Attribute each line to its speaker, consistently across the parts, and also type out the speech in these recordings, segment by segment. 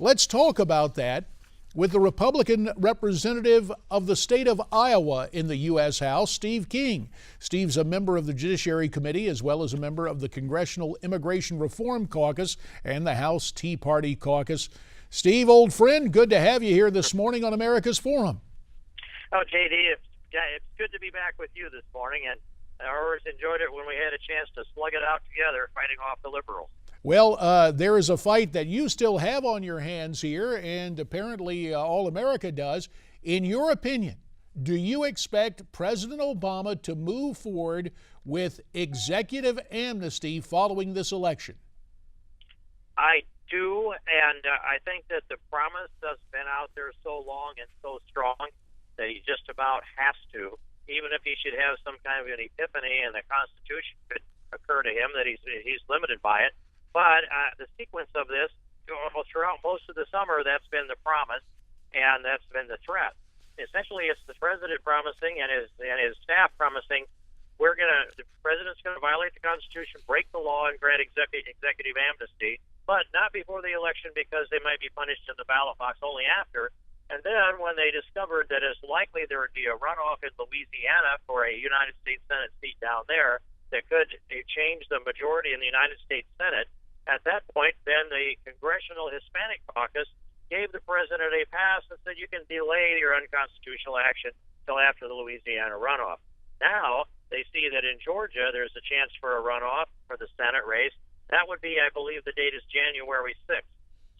Speaker 1: Let's talk about that with the Republican representative of the state of Iowa in the U.S. House, Steve King. Steve's a member of the Judiciary Committee as well as a member of the Congressional Immigration Reform Caucus and the House Tea Party Caucus. Steve, old friend, good to have you here this morning on America's Forum.
Speaker 2: Oh, JD, it's good to be back with you this morning, and I always enjoyed it when we had a chance to slug it out together fighting off the liberals.
Speaker 1: Well, there is a fight that you still have on your hands here, and apparently all America does. In your opinion, do you expect President Obama to move forward with executive amnesty following this election?
Speaker 2: I do, and I think that the promise has been out there so long and so strong that he just about has to, even if he should have some kind of an epiphany and the Constitution could occur to him that he's limited by it. But the sequence of this, throughout most of the summer, that's been the promise, and that's been the threat. Essentially, it's the president promising and his staff promising, the president's going to violate the Constitution, break the law, and grant executive amnesty, but not before the election because they might be punished in the ballot box only after. And then when they discovered that it's likely there would be a runoff in Louisiana for a United States Senate seat down there that could change the majority in the United States Senate, at that point, then the Congressional Hispanic Caucus gave the president a pass and said you can delay your unconstitutional action till after the Louisiana runoff. Now, they see that in Georgia there's a chance for a runoff for the Senate race. That would be, I believe, the date is January 6th.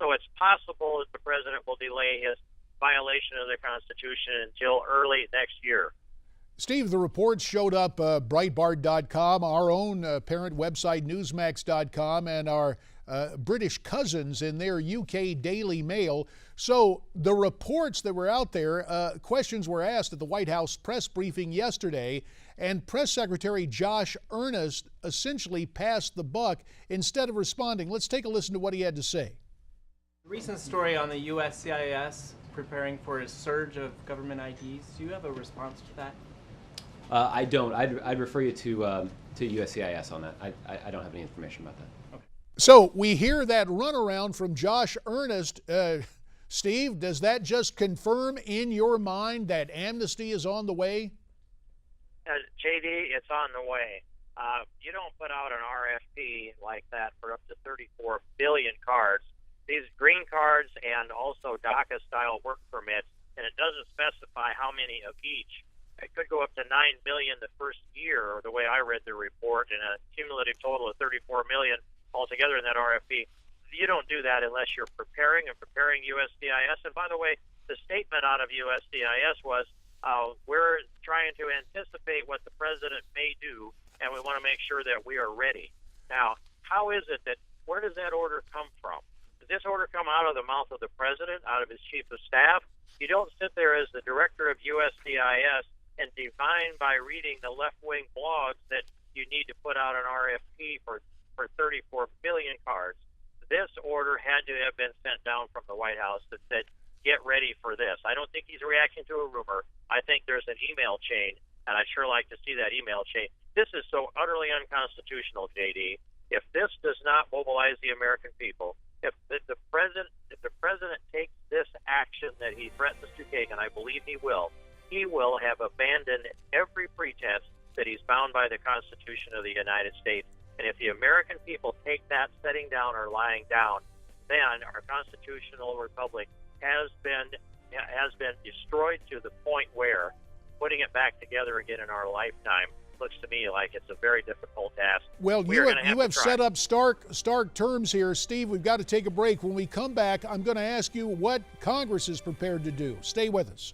Speaker 2: So it's possible that the president will delay his violation of the Constitution until early next year.
Speaker 1: Steve, the reports showed up Breitbart.com, our own parent website Newsmax.com, and our British cousins in their UK Daily Mail. So the reports that were out there, questions were asked at the White House press briefing yesterday, and Press Secretary Josh Earnest essentially passed the buck instead of responding. Let's take a listen to what he had to say.
Speaker 3: Recent story on the USCIS preparing for a surge of government IDs. Do you have a response to that?
Speaker 4: I don't. I'd refer you to USCIS on that. I don't have any information about that.
Speaker 1: Okay. So we hear that runaround from Josh Earnest. Steve, does that just confirm in your mind that amnesty is on the way?
Speaker 2: JD, it's on the way. You don't put out an RFP like that for up to 34 billion cards. These green cards and also DACA-style work permits, and it doesn't specify how many of each. It could go up to 9 million the first year, the way I read the report, and a cumulative total of 34 million altogether in that RFP. You don't do that unless you're preparing USCIS. And by the way, the statement out of USCIS was, we're trying to anticipate what the president may do, and we want to make sure that we are ready. Now, how is it where does that order come from? Does this order come out of the mouth of the president, out of his chief of staff? You don't sit there as the director of USCIS and divine by reading the left-wing blogs that you need to put out an RFP for 34 billion cards. This order had to have been sent down from the White House that said, get ready for this. I don't think he's reacting to a rumor. I think there's an email chain, and I'd sure like to see that email chain. This is so utterly unconstitutional, JD. If this does not mobilize the American people, if the president takes this action that he threatens to take, and I believe he will have abandoned every pretense that he's bound by the Constitution of the United States. And if the American people take that sitting down or lying down, then our constitutional republic has been destroyed to the point where putting it back together again in our lifetime looks to me like it's a very difficult task.
Speaker 1: Well, you have set up stark terms here. Steve, we've got to take a break. When we come back, I'm going to ask you what Congress is prepared to do. Stay with us.